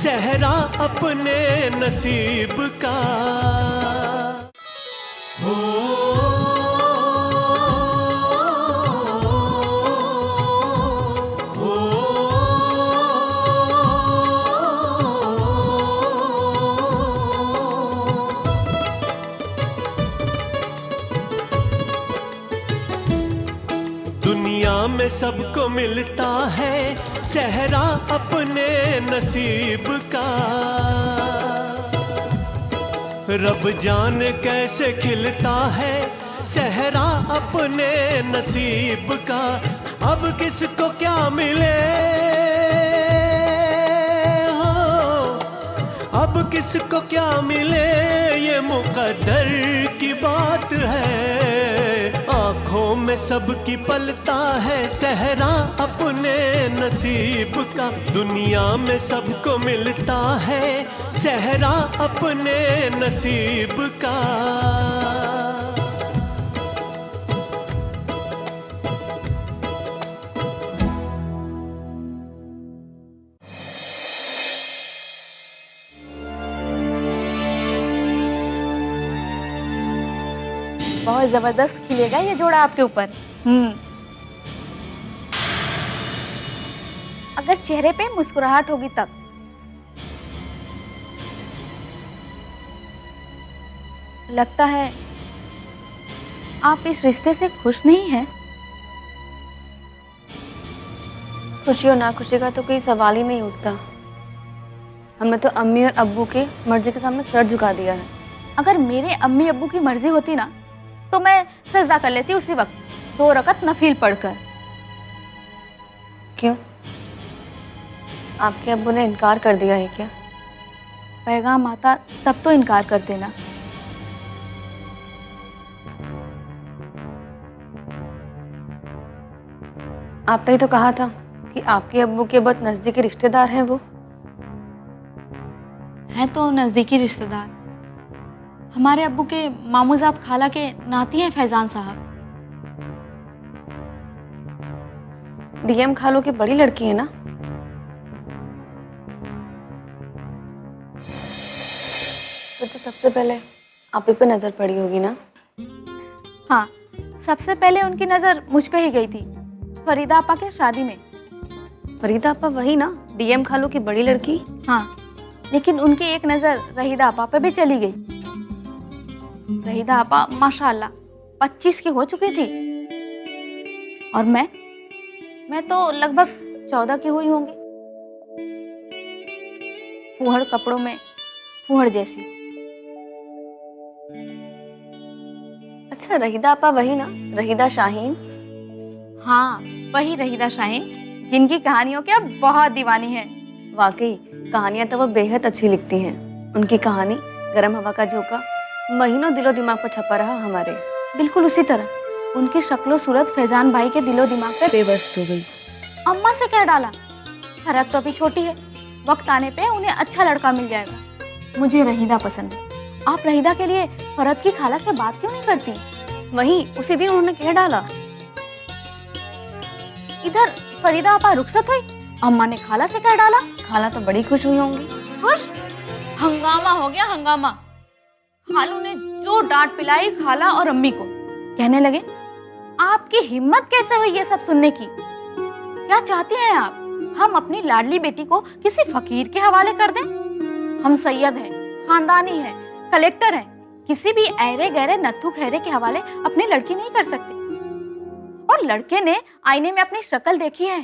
सहरा अपने नसीब का। दुनिया में सबको मिलता है सहरा अपने नसीब का। रब जाने कैसे खिलता है सहरा अपने नसीब का। अब किसको क्या मिले हो, अब किसको क्या मिले ये मुकद्दर की बात है। आँखों में सबकी पलता है सहरा अपने नसीब का। दुनिया में सबको मिलता है सहरा अपने नसीब का। बहुत जबरदस्त खिलेगा ये जोड़ा आपके ऊपर। अगर चेहरे पे मुस्कुराहट होगी तब। लगता है आप इस रिश्ते से खुश नहीं हैं। खुशी और नाखुशी का तो कोई सवाल ही नहीं उठता। हमने तो अम्मी और अब्बू के मर्जी के सामने सर झुका दिया है। अगर मेरे अम्मी अब्बू की मर्जी होती ना तो मैं सजदा कर लेती उसी वक्त, 2 रकत नफील पढ़कर। क्यों? आपके अब्बू ने इनकार कर दिया है क्या? पैगाम आता तब तो इनकार कर देना। आपने ही तो कहा था कि आपके अब्बू के बहुत नजदीकी रिश्तेदार हैं वो। हैं तो नज़दीकी रिश्तेदार। हमारे अब्बू के मामूजात खाला के नाती हैं फैजान साहब। डीएम खालो की बड़ी लड़की है ना? तो सबसे पहले आप ही पे नजर पड़ी होगी ना? हाँ, सबसे पहले उनकी नजर मुझ पे ही गई थी फरीदा आपा के शादी में। फरीदा आपा वही ना, डीएम खालो की बड़ी लड़की? हाँ, लेकिन उनकी एक नजर रहीदा आपा पे भी चली गई। रहीदा आपा माशाअल्लाह 25 की हो चुकी थी और मैं तो लगभग 14 की हुई होंगी। फूहड़ कपड़ों में फूहड़ जैसी। अच्छा, रहीदा आपा वही ना, रहीदा शाहीन? हाँ, वही रहीदा शाहीन जिनकी कहानियों के अब बहुत दीवानी है। वाकई कहानियां तो वो बेहद अच्छी लिखती हैं। उनकी कहानी गर्म हवा का झोंका महीनों दिलो दिमाग पर छपा रहा हमारे। बिल्कुल उसी तरह उनकी शक्लो सूरत फैजान भाई के दिलो दिमाग पे बेबस हो गई। अम्मा से क्या डाला, फरक तो अभी छोटी है, वक्त आने पे उन्हें अच्छा लड़का मिल जाएगा। मुझे रहीदा पसंद है। आप रहीदा के लिए फरत की खाला से बात क्यों नहीं करती? वही उसी दिन उन्होंने कह डाला। इधर फरीदा आपा रुखसत हुई, अम्मा ने खाला से कह डाला। खाला तो बड़ी खुश हुई होंगी। खुश? हंगामा हो गया हंगामा। खालू ने जो डांट पिलाई खाला और अम्मी को। कहने लगे आपकी हिम्मत कैसे हुई ये सब सुनने की? क्या चाहती हैं आप? हम अपनी लाडली बेटी को किसी फकीर के हवाले कर दें? हम सैयद हैं, खानदानी हैं, कलेक्टर हैं, किसी भी ऐरे गहरे नत्थु खैरे के हवाले अपनी लड़की नहीं कर सकते। और लड़के ने आईने में अपनी शक्ल देखी है।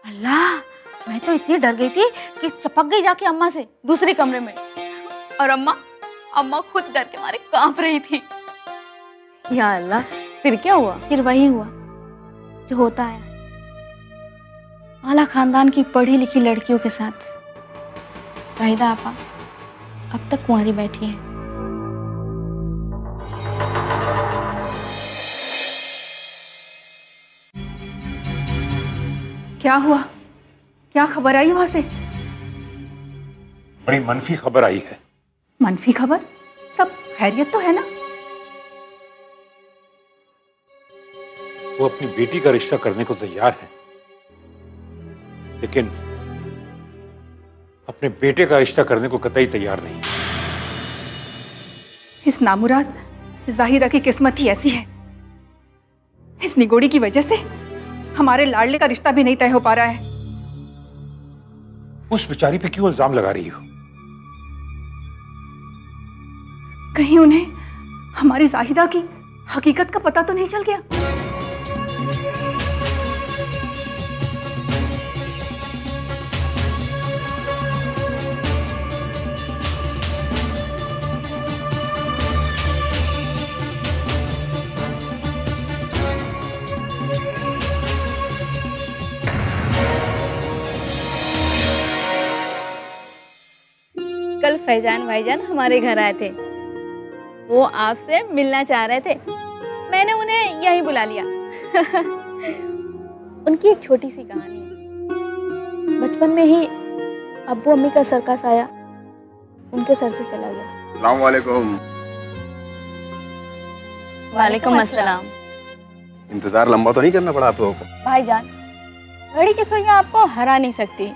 अल्लाह, मैं तो इतनी डर गई थी कि चपक गई जाके अम्मा से दूसरे कमरे में। और अम्मा खुद डर के मारे कांप रही थी। या अल्लाह, फिर क्या हुआ? फिर वही हुआ जो होता है आला खानदान की पढ़ी लिखी लड़कियों के साथ। रहीदा आपा अब तक कुंवारी बैठी है। क्या हुआ? क्या खबर आई वहां से? बड़ी मनफी खबर आई है। मनफी खबर? सब खैरियत तो है ना? वो अपनी बेटी का रिश्ता करने को तैयार है, लेकिन अपने बेटे का रिश्ता करने को कतई तैयार नहीं। इस नामुराद जाहिरा की किस्मत ही ऐसी है। इस निगोड़ी की वजह से हमारे लाडले का रिश्ता भी नहीं तय हो पा रहा है। उस बेचारी पे क्यों इल्जाम लगा रही हो? कहीं उन्हें हमारी जाहिदा की हकीकत का पता तो नहीं चल गया? कल फैजान भाईजान हमारे घर आए थे। वो आपसे मिलना चाह रहे थे, मैंने उन्हें यहीं बुला लिया। उनकी एक छोटी सी कहानी है। बचपन में ही अब्बू अम्मी का सर्कस आया, उनके सर से चला गया। अस्सलाम वालेकुम। वालेकुम अस्सलाम। इंतजार लंबा तो नहीं करना पड़ा आप लोगों को? भाईजान, घड़ी की सुइयां आपको हरा नहीं सकती।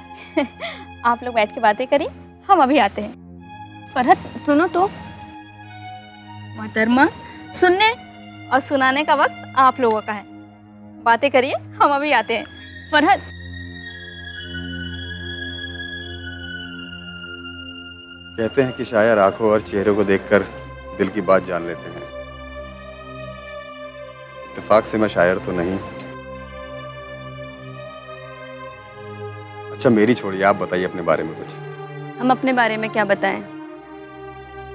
आप लोग बैठ के बातें करिए, हम अभी आते हैं। फरहत सुनो तो। मोहतरमा, सुनने और सुनाने का वक्त आप लोगों का है। बातें करिए, हम अभी आते हैं। फरहत, कहते हैं कि शायर आंखों और चेहरों को देखकर दिल की बात जान लेते हैं। इत्तेफाक से मैं शायर तो नहीं। अच्छा मेरी छोड़िए, आप बताइए अपने बारे में कुछ। हम अपने बारे में क्या बताएं?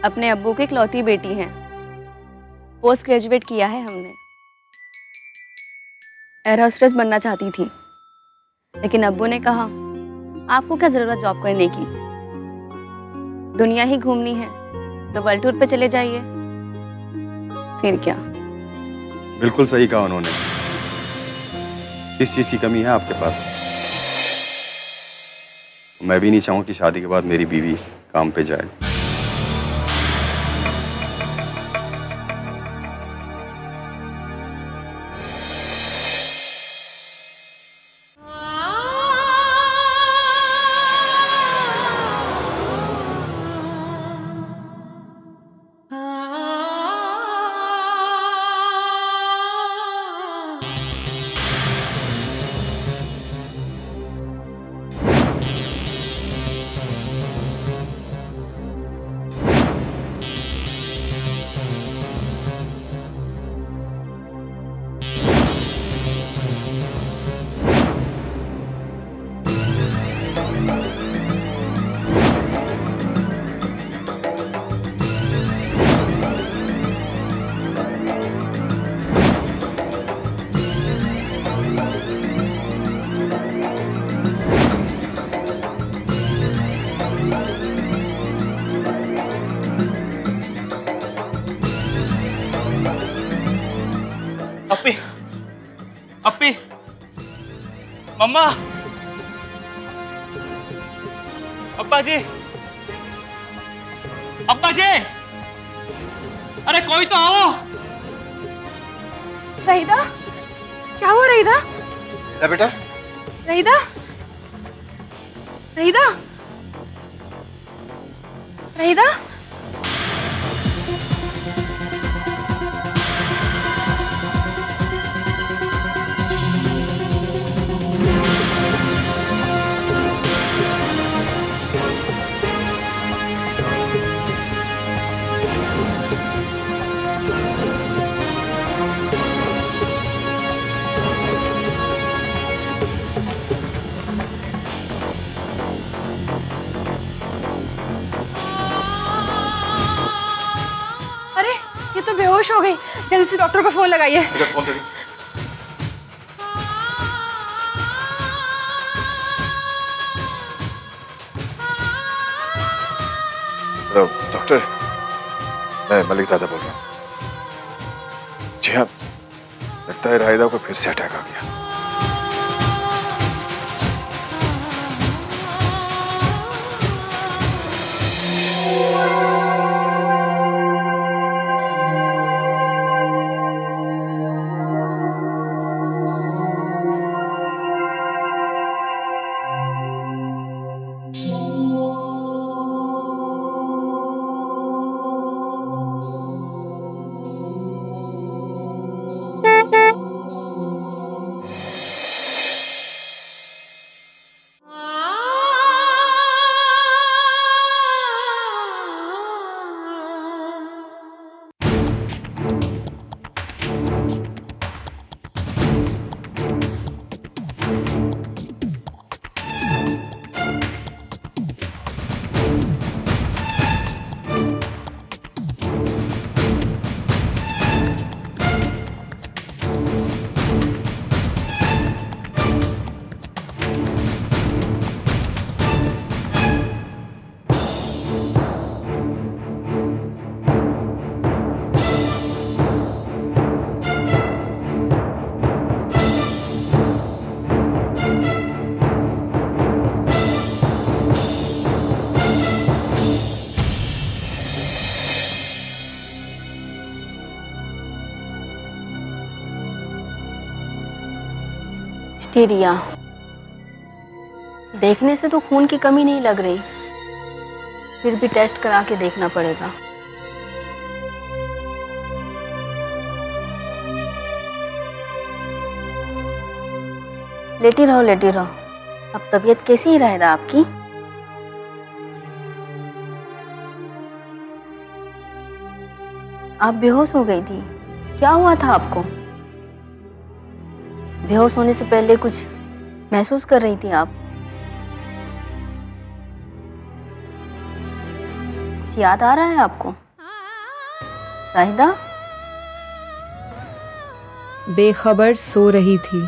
अपने अब्बू की इकलौती बेटी हैं। पोस्ट ग्रेजुएट किया है हमने। एयर होस्टेस बनना चाहती थी, लेकिन अब्बू ने कहा आपको क्या जरूरत जॉब करने की, दुनिया ही घूमनी है तो वर्ल्ड टूर पे चले जाइए। फिर क्या। बिल्कुल सही कहा उन्होंने। किस चीज की कमी है आपके पास? मैं भी नहीं चाहूँ कि शादी के बाद मेरी बीवी काम पे जाए। अप्पी, अप्पी, मम्मा, अब्बा जी, अब्बा जी, अरे कोई तो आओ। रहीदा, क्या हुआ रहीदा? बेटा रहीदा, रहीदा, रहीदा। ये तो बेहोश हो गई, जल्दी से डॉक्टर को फोन लगाइए। फोन दे। हेलो डॉक्टर, मैं मलिक ज़ादा बोल रहा हूँ। जी हाँ, लगता है राहिदा को फिर से अटैक आ गया। बेटी रिया, देखने से तो खून की कमी नहीं लग रही, फिर भी टेस्ट करा के देखना पड़ेगा। लेटी रहो, लेटी रहो। अब तबीयत कैसी है राहिदा आपकी? आप बेहोश हो गई थी, क्या हुआ था आपको? बेहोश होने से पहले कुछ महसूस कर रही थी आप? कुछ याद आ रहा है आपको राहिदा? बेखबर सो रही थी,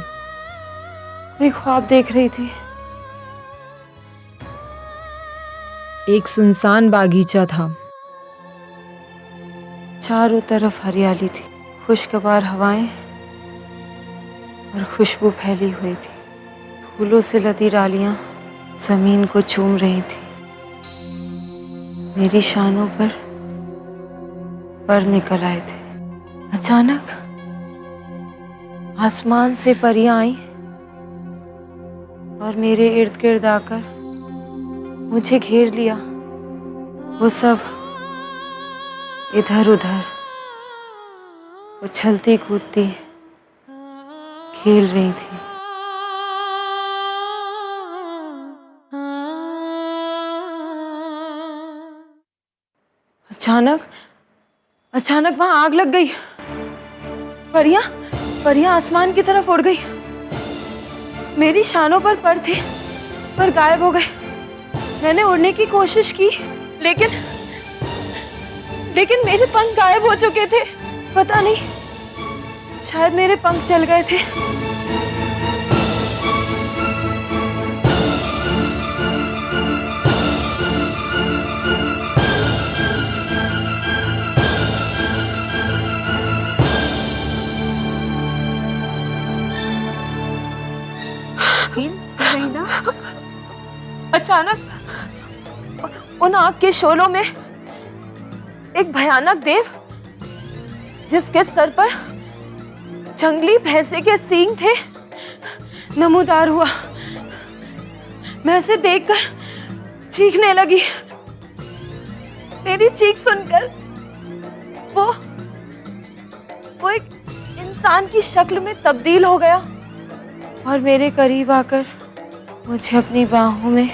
कोई ख्वाब देख रही थी। एक सुनसान बागीचा था, चारों तरफ हरियाली थी, खुशगवार हवाएं और खुशबू फैली हुई थी। फूलों से लदी डालियां जमीन को चूम रही थी। मेरी शानों पर निकल आए थे। अचानक आसमान से परियां आई और मेरे इर्द गिर्द आकर मुझे घेर लिया। वो सब इधर उधर उछलती कूदती खेल रही थी। अचानक वहां आग लग गई। परियां आसमान की तरफ उड़ गई। मेरी शानों पर थे, पर गायब हो गए। मैंने उड़ने की कोशिश की, लेकिन मेरे पंख गायब हो चुके थे। पता नहीं, शायद मेरे पंख जल गए थे। अचानक उन आग के शोलों में एक भयानक देव, जिसके सर पर जंगली भैंसे के सींग थे, नमूदार हुआ। मैं उसे देखकर चीखने लगी। मेरी चीख सुनकर वो एक इंसान की शक्ल में तब्दील हो गया और मेरे करीब आकर मुझे अपनी बाहों में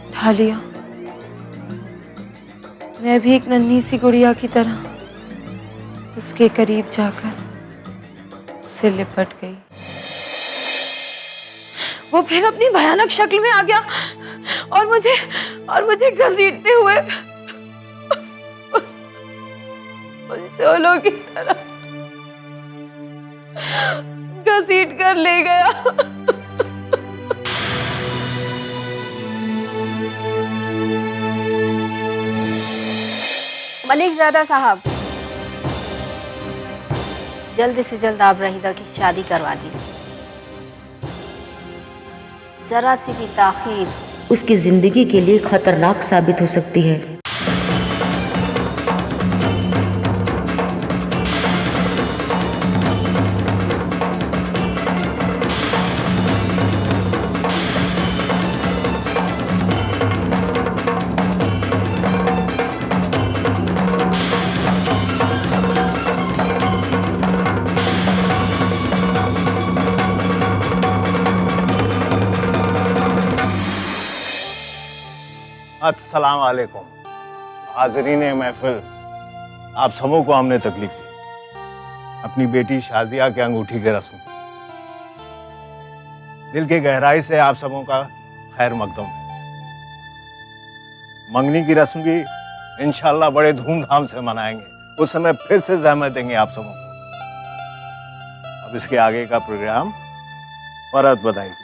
उठा लिया। मैं भी एक नन्ही सी गुड़िया की तरह उसके करीब जाकर उसे लिपट गई। वो फिर अपनी भयानक शक्ल में आ गया और मुझे घसीटते हुए उन शोलों की तरह घसीट कर ले गया। मलिकजादा साहब, जल्द से जल्द आप रहीदा की शादी करवा दीजिए। जरा सी भी ताखीर उसकी जिंदगी के लिए खतरनाक साबित हो सकती है। अस्सलाम वालेकुम हाज़रीन महफिल, आप सबों को हमने तकलीफ दी। अपनी बेटी शाजिया के अंगूठी के रस्म दिल की गहराई से आप सबों का खैर मकदम है। मंगनी की रस्म भी इंशाल्लाह बड़े धूमधाम से मनाएंगे, उस समय फिर से जहमत देंगे आप सबों को। अब इसके आगे का प्रोग्राम फरहत बताएगी।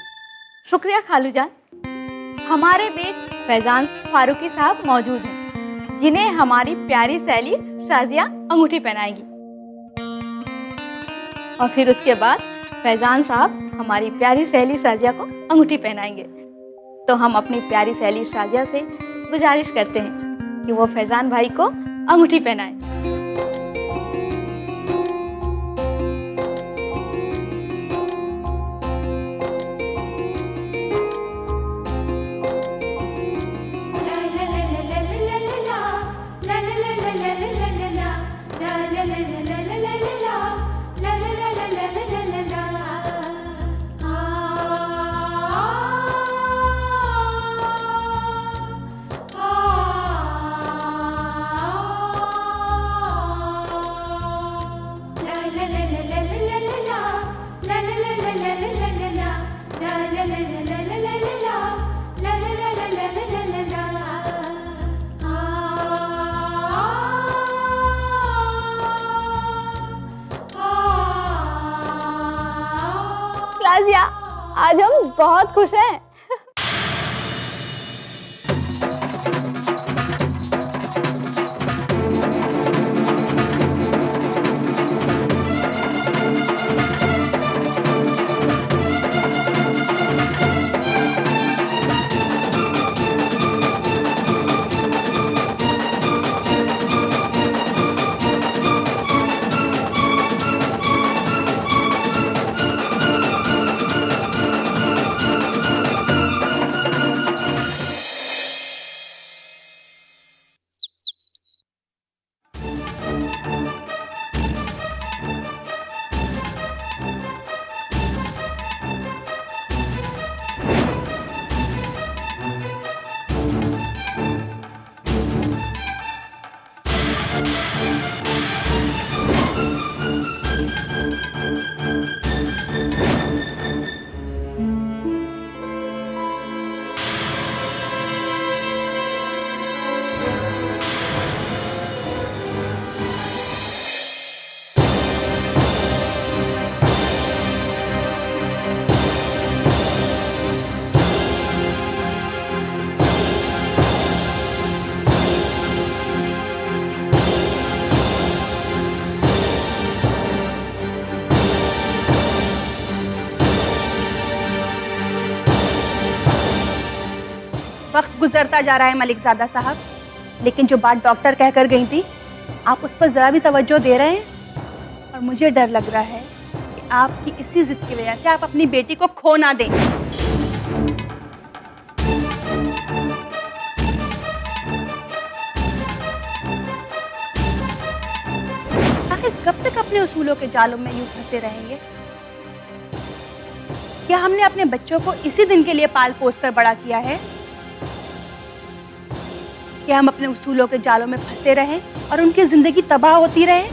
शुक्रिया खालू जान। हमारे बीच फैजान फारूकी साहब मौजूद हैं, जिन्हें हमारी प्यारी सहेली शाजिया अंगूठी पहनाएगी। और फिर उसके बाद फैजान साहब हमारी प्यारी सहेली शाजिया को अंगूठी पहनाएंगे। तो हम अपनी प्यारी सहेली शाजिया से गुजारिश करते हैं कि वो फैजान भाई को अंगूठी पहनाए। आज हम बहुत खुश हैं। वक्त गुजरता जा रहा है मलिकजादा साहब, लेकिन जो बात डॉक्टर कहकर गई थी आप उस पर जरा भी तवज्जो दे रहे हैं। और मुझे डर लग रहा है कि आपकी इसी जिद की वजह से आप अपनी बेटी को खो ना दें। आखिर कब तक अपने उसूलों के जालों में यूं फंसे रहेंगे? क्या हमने अपने बच्चों को इसी दिन के लिए पाल पोस कर बड़ा किया है? क्या हम अपने उसूलों के जालों में फंसे रहें और उनकी जिंदगी तबाह होती रहे?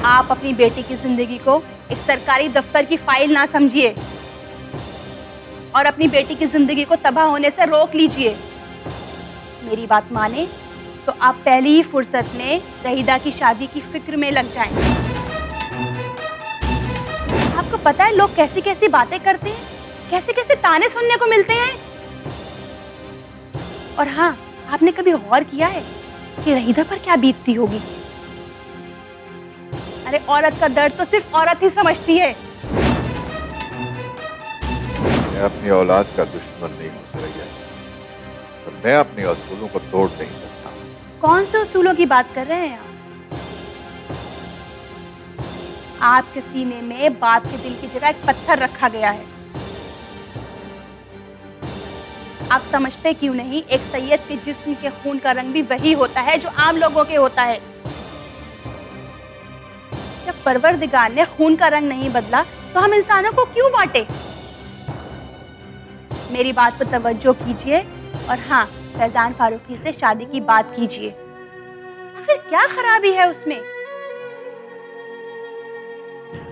आप अपनी बेटी की जिंदगी को एक सरकारी दफ्तर की फाइल ना समझिए और अपनी बेटी की जिंदगी को तबाह होने से रोक लीजिए। मेरी बात माने तो आप पहली ही फुर्सत में रहीदा की शादी की फिक्र में लग जाएं। आपको पता है लोग कैसी कैसी बातें करते हैं, कैसे कैसे ताने सुनने को मिलते हैं। और हाँ, आपने कभी गौर किया है कि रहीदा पर क्या बीतती होगी? अरे औरत का दर्द तो सिर्फ औरत ही समझती है। मैं अपनी औलाद का दुश्मन नहीं हूं सरैया, पर मैं अपने असूलों को तोड़ नहीं सकता। कौन से उसूलों की बात कर रहे हैं आप? आपके सीने में बाप के दिल की जगह एक पत्थर रखा गया है। आप समझते क्यों नहीं, एक सैयद के जिस्म के खून का रंग भी वही होता है जो आम लोगों के होता है। जब परवरदिगार ने खून का रंग नहीं बदला तो हम इंसानों को क्यों बांटे? मेरी बात पर तवज्जो कीजिए और हाँ, फैजान फारूकी से शादी की बात कीजिए। आखिर क्या खराबी है उसमें?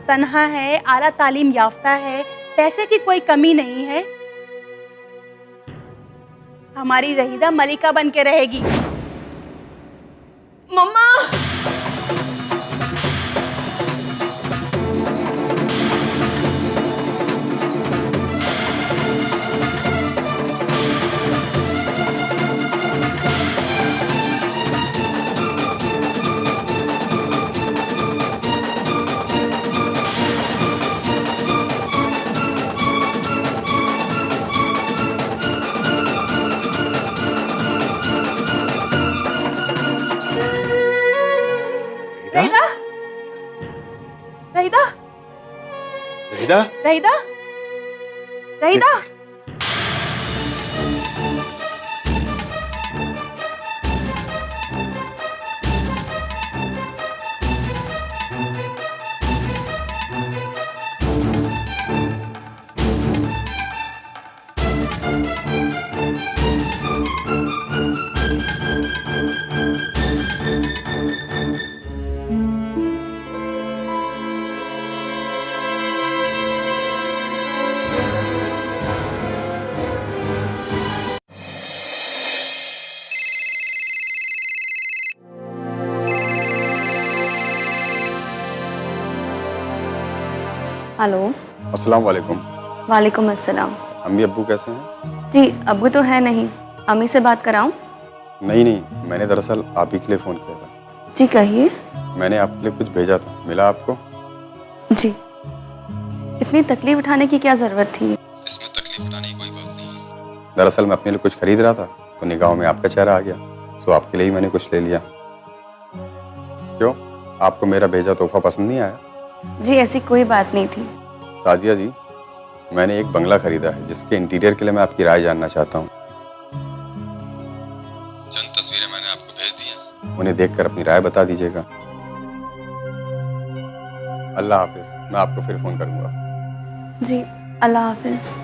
तन्हा है, आला तालीम याफ्ता है, पैसे की कोई कमी नहीं है। हमारी रहीदा मलिका बन के रहेगी। मम्मा! रहीदा? रहीदा? रहीदा? रहीदा? रहीदा? हेलो। अस्सलाम वालेकुम। वालेकुम अस्सलाम। अम्मी अब्बू कैसे हैं? जी अब्बू तो है नहीं, अम्मी से बात कराऊं? नहीं, मैंने दरअसल आप ही के लिए फ़ोन किया था। जी कहिए। मैंने आपके लिए कुछ भेजा था, मिला आपको? जी। इतनी तकलीफ उठाने की क्या ज़रूरत थी? इसमें तकलीफ उठाने की कोई बात नहीं। दरअसल मैं अपने लिए कुछ खरीद रहा था तो निगाहों में आपका चेहरा आ गया, सो आपके लिए ही मैंने कुछ ले लिया। क्यों, आपको मेरा भेजा तोहफा पसंद नहीं आया? जी ऐसी कोई बात नहीं थी। साजिया जी, मैंने एक बंगला खरीदा है जिसके इंटीरियर के लिए मैं आपकी राय जानना चाहता हूँ। चंद तस्वीरें मैंने आपको भेज दी हैं, उन्हें देखकर अपनी राय बता दीजिएगा। अल्लाह हाफिज, मैं आपको फिर फोन करूंगा। जी अल्लाह हाफिज।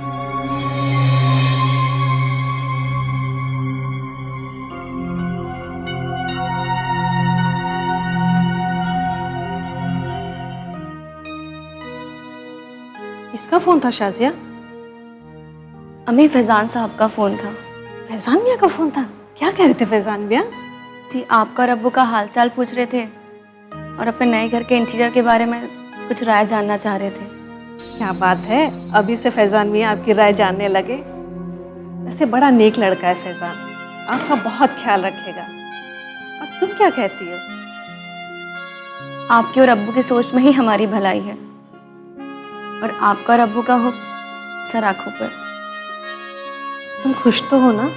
किसका फोन था शाजिया? अम्मी फैजान साहब का फ़ोन था। फैजान मियाँ का फोन था? क्या कह रहे थे फैजान मियाँ? जी आपका और अब्बू का हालचाल पूछ रहे थे और अपने नए घर के इंटीरियर के बारे में कुछ राय जानना चाह रहे थे। क्या बात है, अभी से फैजान मियाँ आपकी राय जानने लगे। वैसे बड़ा नेक लड़का है फैजान, आपका बहुत ख्याल रखेगा। अब तुम क्या कहती हो? आपकी और अब्बू की सोच में ही हमारी भलाई है और आपका और अब्बू का हुक्म सर आंखों पर। तुम खुश तो हो ना?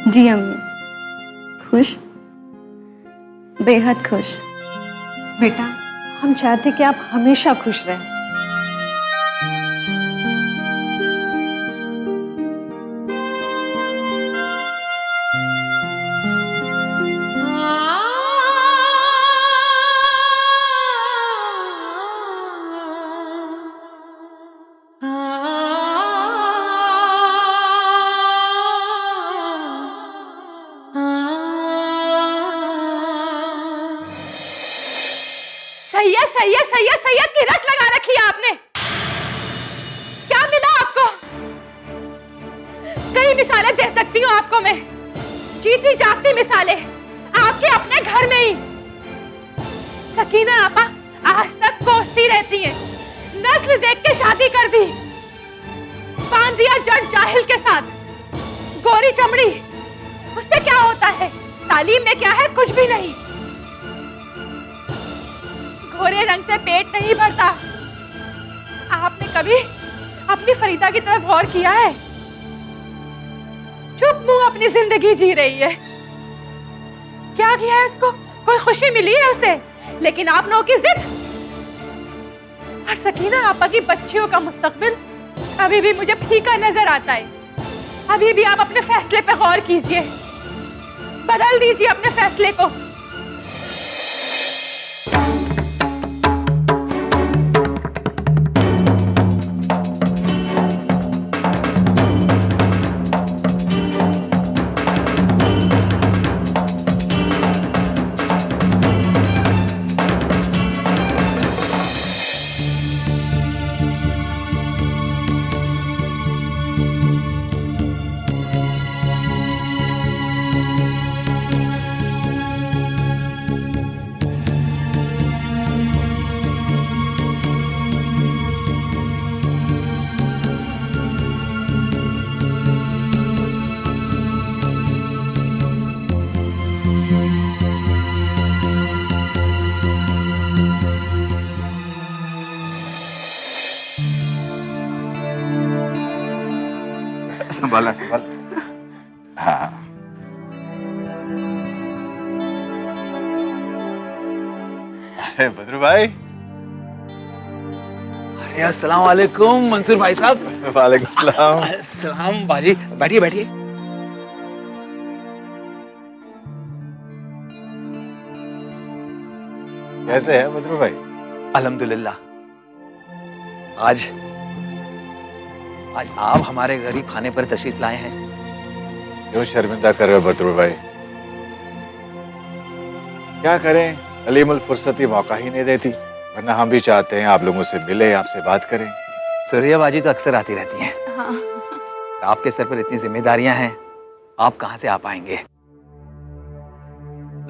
जी अम्मी, खुश, बेहद खुश। बेटा, हम चाहते कि आप हमेशा खुश रहें। सैयद की रट लगा रखी है आपने। क्या मिला आपको? कई मिसालें दे सकती हूँ आपको मैं, जीती जागती मिसालें, आपके अपने घर में ही। सकीना आपा आज तक कोसती रहती हैं, नस्ल देख के शादी कर दी, बांध दिया जट जाहिल के साथ। गोरी चमड़ी, उससे क्या होता है? तालीम में क्या है? कुछ भी नहीं। गोरे रंग से पेट नहीं भरता। आपने कभी अपनी फरीदा की तरफ गौर किया है? चुप मुंह अपनी जिंदगी जी रही है। क्या किया है उसको? कोई खुशी मिली है उसे? लेकिन आप लोगों की जिद और सकीना आपा की बच्चियों का मुस्तकबिल अभी भी मुझे फीका नजर आता है। अभी भी आप अपने फैसले पे गौर कीजिए, बदल दीजिए अपने फैसले को। संभाला संभाल। हाँ अरे बद्रू भाई। अरे अस्सलाम वालेकुम मंसूर भाई साहब। वालेकुम सलाम। सलाम बाजी, बैठिए बैठिए। कैसे है बद्रू भाई? अल्हम्दुलिल्लाह। आज आप हमारे गरीब खाने पर तशरीफ लाए हैं। क्यों शर्मिंदा कर रहे हो बद्रू भाई? क्या करें, अलीमुल फुर्सती मौका ही नहीं देती, वरना हम भी चाहते हैं आप लोगों से मिले, आपसे बात करें। सूर्या बाजी तो अक्सर आती रहती हैं। हाँ। आपके सर पर इतनी जिम्मेदारियां हैं, आप कहां से आ पाएंगे?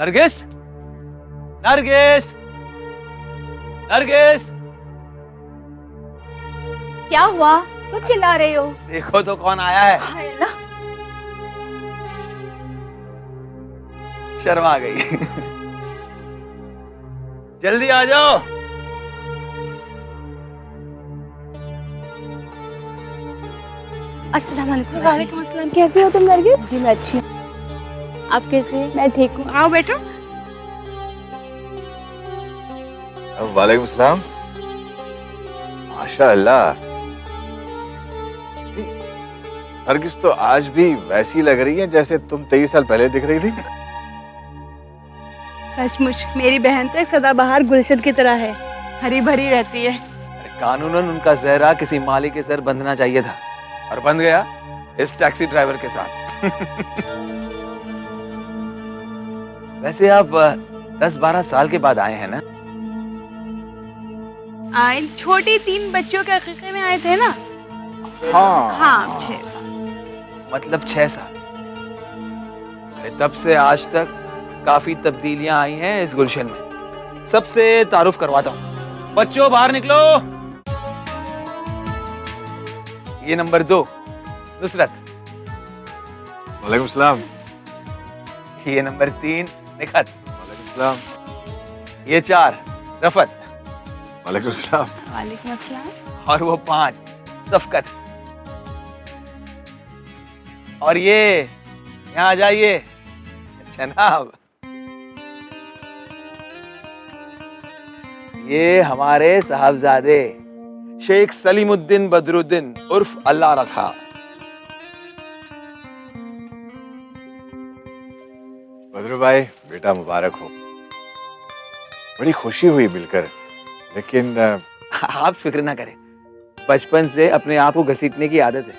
नरगिस, नरगिस, नरगिस, क्या हुआ? क्यों चिल्ला रहे हो? देखो तो कौन आया है। हाय अल्लाह। शर्मा गई। जल्दी आ जाओ। अस्सलाम वालेकुम। वालेकुम अस्सलाम। कैसे हो तुम नरगिस? जी मैं अच्छी हूँ। आप कैसे? मैं ठीक हूँ। आओ बैठो। वालेकुम सलाम। माशाअल्लाह। नरगिस तो आज भी वैसी लग रही है जैसे तुम 23 साल पहले दिख रही थी। सचमुच मेरी बहन तो एक सदाबहार गुलशन की तरह है, हरी भरी रहती है। कानूनन उनका जहरा किसी माली के सर बंधना चाहिए था और बंध गया इस टैक्सी ड्राइवर के साथ। वैसे आप 10-12 साल के बाद आए हैं ना? इन छोटी 3 बच्चों के अकीके में आए थे ना? हाँ 6 साल। मतलब 6 साल। तब से आज तक काफी तब्दीलियां आई हैं इस गुलशन में। सबसे तारुफ करवाता हूँ। बच्चों बाहर निकलो। ये नंबर 2 नुसरत। वालेकुम सलाम। ये नंबर 3 निखत। वालेकुम सलाम। ये 4 रफत। वालेकुम सलाम। वालेकुम अस्सलाम। और वो 5 सफकत। और ये यहाँ आ जाइए जनाब। ये हमारे साहबजादे शेख सलीमुद्दीन बदरुद्दीन उर्फ अल्लाह रखा। बदरू भाई बेटा मुबारक हो। बड़ी खुशी हुई मिलकर, लेकिन आप फिक्र ना करें, बचपन से अपने आप को घसीटने की आदत है।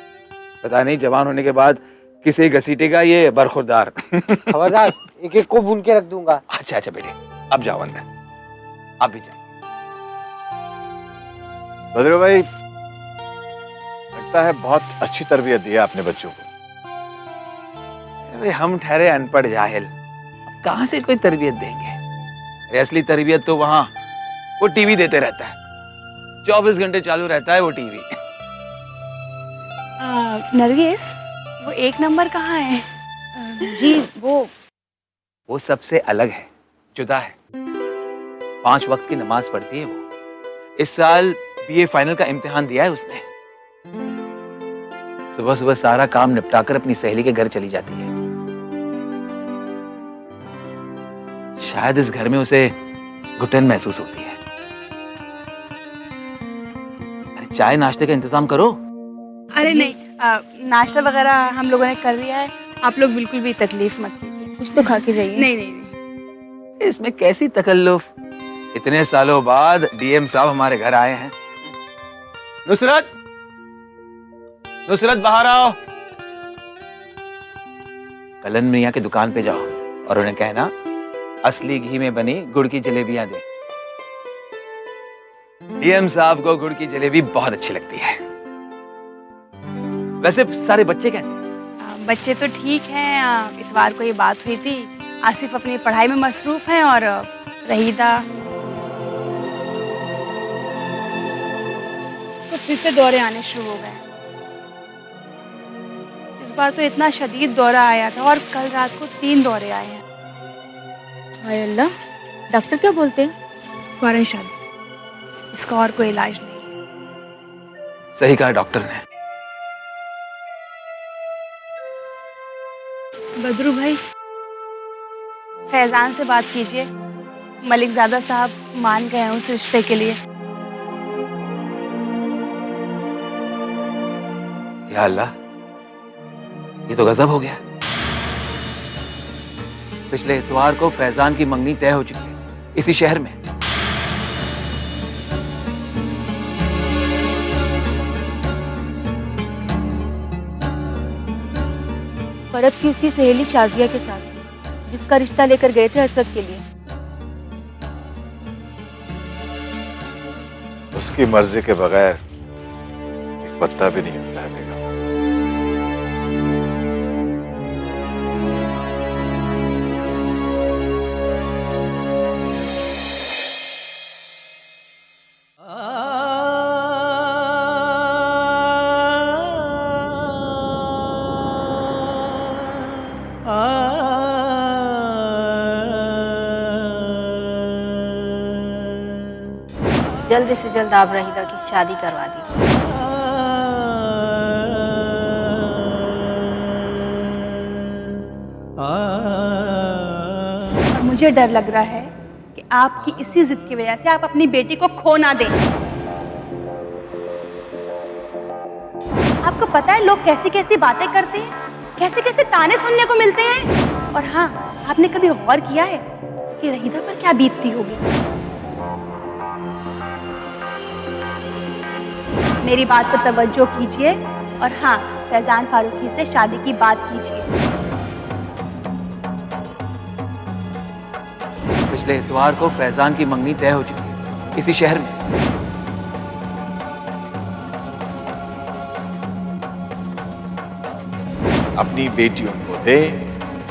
पता नहीं जवान होने के बाद किसे घसीटेगा ये बरखुरदार। खबरदार, एक को भून के रख दूंगा। अच्छा बेटे, अब जाओ अंदर। आप भी जाओ। बदरू भाई लगता है बहुत अच्छी तरबियत दी है आपने बच्चों को। अरे हम ठहरे अनपढ़ जाहिल, कहाँ से कोई तरबियत देंगे? अरे असली तरबियत तो वहां वो टीवी देते रहता है, 24 घंटे चालू रहता है वो टीवी। नरगिस, वो 1 नंबर कहाँ है? जी वो सबसे अलग है, जुदा है। 5 वक्त की नमाज पढ़ती है वो। इस साल बीए फाइनल का इम्तिहान दिया है उसने। सुबह सुबह सारा काम निपटाकर अपनी सहेली के घर चली जाती है। शायद इस घर में उसे घुटन महसूस होती है। अरे चाय नाश्ते का इंतजाम करो। अरे नहीं, नाश्ता वगैरह हम लोगों ने कर लिया है। आप लोग बिल्कुल भी तकलीफ मत कीजिए। कुछ तो खा के जाइए। नहीं। इसमें कैसी तकल्लुफ? इतने सालों बाद डीएम साहब हमारे घर आए हैं। नुसरत, नुसरत बाहर आओ। कलन मियां की दुकान पे जाओ और उन्हें कहना असली घी में बनी गुड़ की जलेबियां दे। डीएम साहब को गुड़ की जलेबी बहुत अच्छी लगती है। वैसे सारे बच्चे कैसे? बच्चे तो ठीक हैं। इतवार को ये बात हुई थी, आसिफ अपनी पढ़ाई में मसरूफ है और रहीदा उसको फिर से दौरे आने शुरू हो गए। इस बार तो इतना शदीद दौरा आया था और कल रात को 3 दौरे आए हैं। हाय अल्लाह, डॉक्टर क्या बोलते हैं? फौरन शादी, इसका और कोई इलाज नहीं। सही कहा डॉक्टर ने। बदरू भाई, फैजान से बात कीजिए। मलिक ज़ादा साहब मान गए हैं उस रिश्ते के लिए। या अल्लाह, ये तो गजब हो गया। पिछले इतवार को फैजान की मंगनी तय हो चुकी है इसी शहर में। फरत की उसी सहेली शाजिया के साथ थी जिसका रिश्ता लेकर गए थे असद के लिए। उसकी मर्जी के बगैर एक पत्ता भी नहीं होता है बेगम। जल्द से जल्द आप रहीदा की शादी करवा दीजिए। और मुझे डर लग रहा है कि आपकी इसी जिद की वजह से आप अपनी बेटी को खो ना दें। आपको पता है लोग कैसी कैसी बातें करते हैं, कैसे कैसे ताने सुनने को मिलते हैं। और हाँ, आपने कभी गौर किया है कि रहीदा पर क्या बीतती होगी? मेरी बात पर तवज्जो कीजिए और हाँ, फैजान फारूकी से शादी की बात कीजिए। पिछले इतवार को फैजान की मंगनी तय हो चुकी है इसी शहर में। अपनी बेटी उनको दे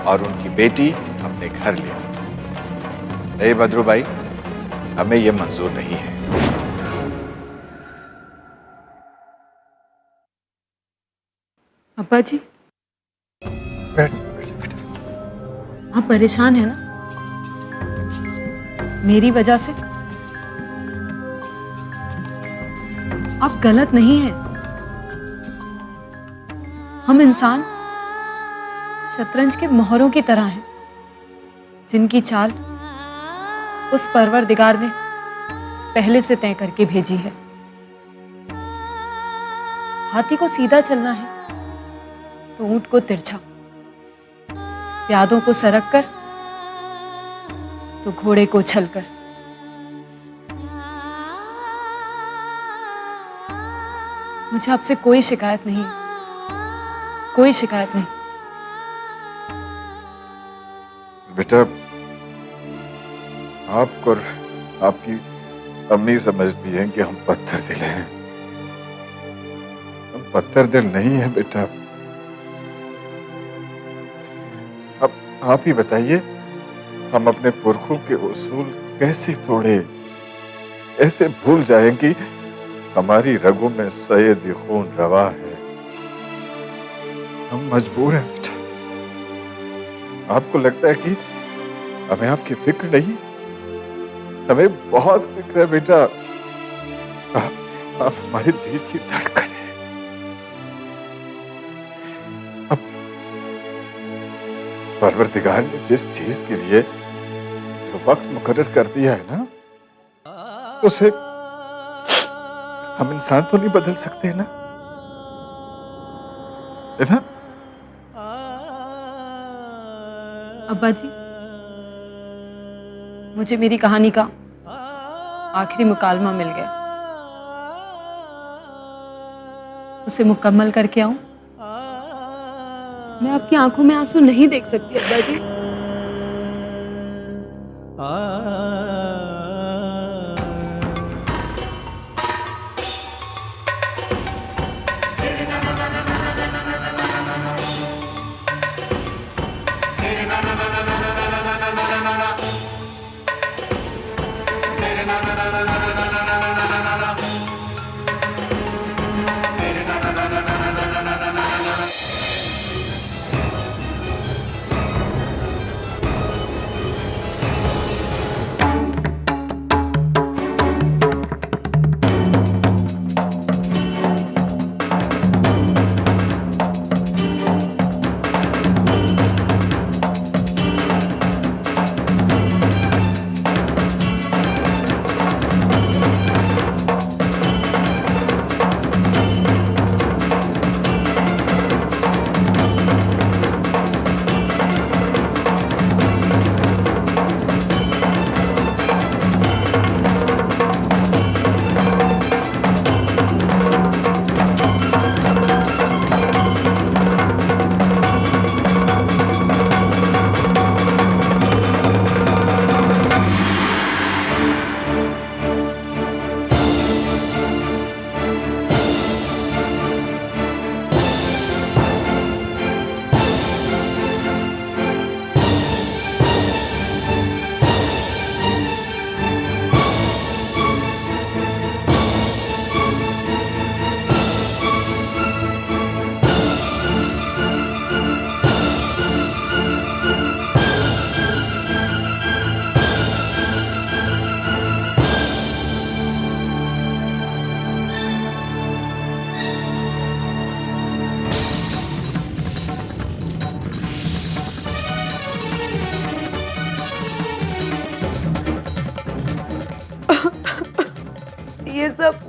और उनकी बेटी अपने घर ले आए। बदरू भाई, हमें यह मंजूर नहीं है। अब्बा जी, बैठ बेटा। आप परेशान हैं ना मेरी वजह से? आप गलत नहीं हैं। हम इंसान शतरंज के मोहरों की तरह हैं, जिनकी चाल उस परवरदिगार ने पहले से तय करके भेजी है। हाथी को सीधा चलना है तो ऊंट को तिरछा, प्यादों को सरक कर तो घोड़े को छलकर। मुझे आपसे कोई शिकायत नहीं, कोई शिकायत नहीं। बेटा, आपको और आपकी अम्मी समझती हैं कि हम पत्थर दिल हैं। हम पत्थर दिल नहीं है बेटा। अब आप ही बताइए, हम अपने पुरखों के उसूल कैसे तोड़े? ऐसे भूल जाएं कि हमारी रगों में सैयद खून रवा है। हम मजबूर हैं बेटा। आपको लगता है कि हमें आपकी फिक्र नहीं? हमें बहुत फिक्र है बेटा। आप हमारे दिल की धड़कन है। अब परवरदिगार ने जिस चीज के लिए जो वक्त मुकर्रर कर दिया है ना, उसे हम इंसान तो नहीं बदल सकते ना, है ना? अब्बा जी, मुझे मेरी कहानी का आखिरी मुकालमा मिल गया। उसे मुकम्मल करके आऊं? मैं आपकी आंखों में आंसू नहीं देख सकती अब्बा जी।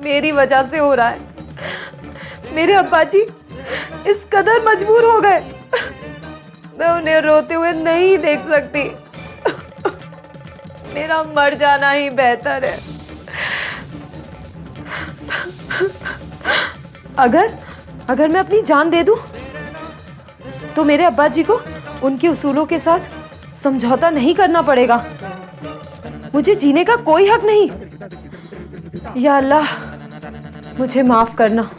मेरी वजह से हो रहा है। मेरे अब्बा जी इस कदर मजबूर हो गए, मैं उन्हें रोते हुए नहीं देख सकती। मेरा मर जाना ही बेहतर है। अगर मैं अपनी जान दे दूं तो मेरे अब्बा जी को उनके उसूलों के साथ समझौता नहीं करना पड़ेगा। मुझे जीने का कोई हक नहीं। या अल्लाह मुझे माफ करना।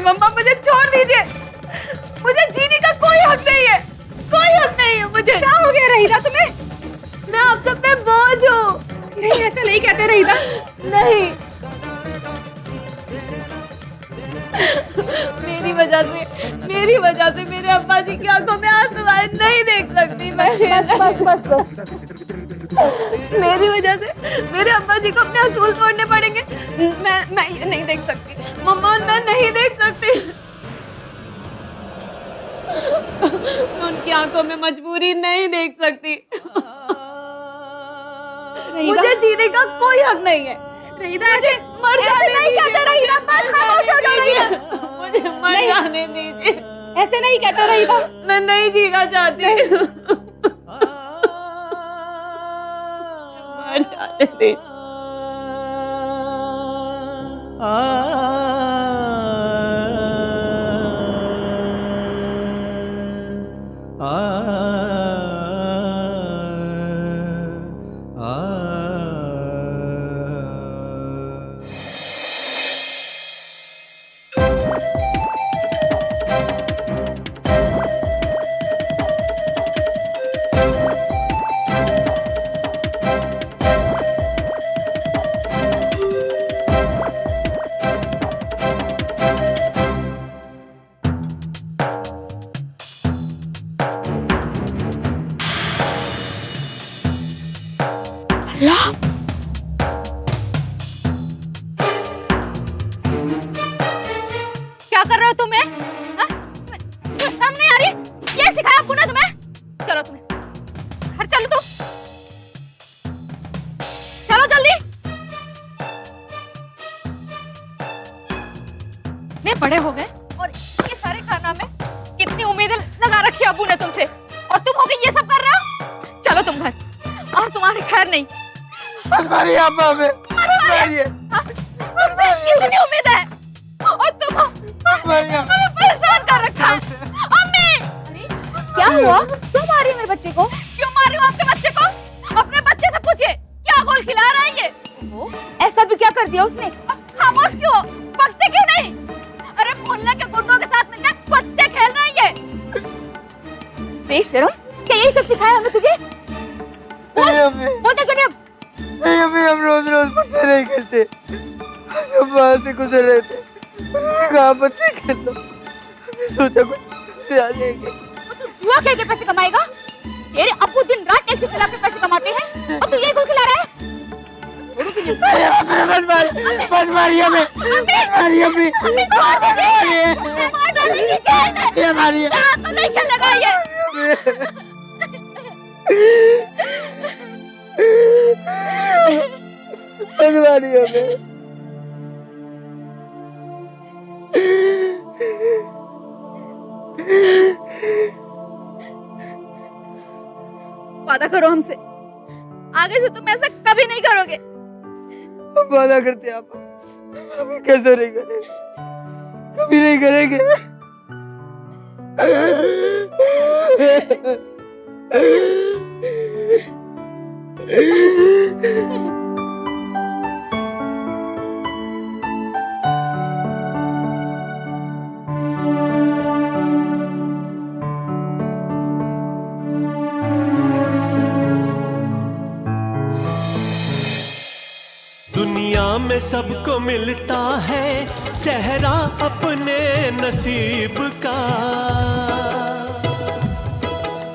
मम्मा मुझे छोड़ दीजिए, मुझे जीने का कोई हक नहीं है, कोई हक नहीं है मुझे। क्या हो गया रहीदा तुम्हें? मैं आप सब पे बोझ हूँ। नहीं ऐसा नहीं कहते रहीदा। नहीं, मेरी वजह से मेरे अब्बा जी की आंखों में आंसू आए, नहीं देख सकती मैं। बस। मेरी वजह से मेरे अब्बा जी को अपने असूल तोड़ने पड़ेंगे। मैं ये नहीं देख सकती मम्मा, मैं नहीं देख सकती। मैं उनकी आंखों में मजबूरी नहीं देख सकती। मुझे जीने का कोई हक नहीं है। रहीदा ऐसे मर जाने नहीं कहते रहीदा, बस खामोश हो जाओ। मुझे मर जाने दीजिए। ऐसे नहीं कहते रहीदा, मैं नहीं जीना चाहती। मर जाने दीजिए। क्या कर रहे हो तुम्हें? शर्म नहीं आ रही? ये सिखाया अब्बू ने तुम्हें? चलो तुम्हें घर चलो, तुम चलो जल्दी। इतने बड़े हो गए और ये सारे कारनामे, कितनी उम्मीदें लगा रखी अब्बू ने तुमसे, और तुम हो गए ये सब कर रहे हो। चलो तुम घर, और तुम्हारी खैर नहीं। तुमसे कितनी उम्मीद है और तुम हमें परेशान कर रखा है। अम्मी क्या हुआ? क्यों मारी मेरे बच्चे को? क्यों मारी हो आपके बच्चे को? अपने बच्चे से पूछिए, क्या गोल खिला रहा है ये? ऐसा भी क्या कर दिया उसने? खामोश क्यों? पकते क्यों नहीं? अरे मोहल्ले के गुंडों के साथ मिलकर पत्ते खेल रहा है ये। बेशरम, क्या यही सब सिखाया हमें तुझे? बोलते क्यों नहीं? नहीं अम्मी, हम रोज पत्ते नहीं खेलते। हम वहाँ से गुजर रहे थे, कहा पत्ते खेलना, सोचा कुछ आ जाएंगे। जुआ खेल के पैसे कमाएगा? तेरे अब्बू दिन रात टैक्सी चला के पैसे कमाते हैं और तू ये गुल खिला रहा है? मत मारिए हमें, मारिए अम्मी, ये मारिए। तो नहीं खेलेगा ये। मत मारिए हमें। वादा करो हमसे, आगे से तुम ऐसा कभी नहीं करोगे। हम वादा करते हैं आप, हम कैसे नहीं करें। कभी नहीं करेंगे। दुनिया में सबको मिलता है सहरा अपने नसीब का,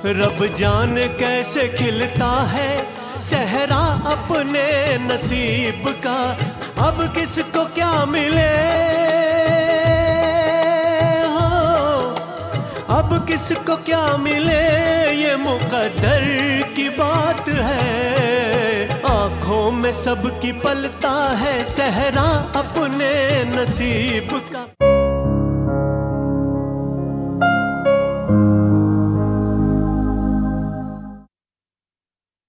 रब जाने कैसे खिलता है सहरा अपने नसीब का। अब किसको क्या मिले हो, अब किसको क्या मिले ये मुकद्दर की बात है। आँखों में सबकी पलता है सहरा अपने नसीब का।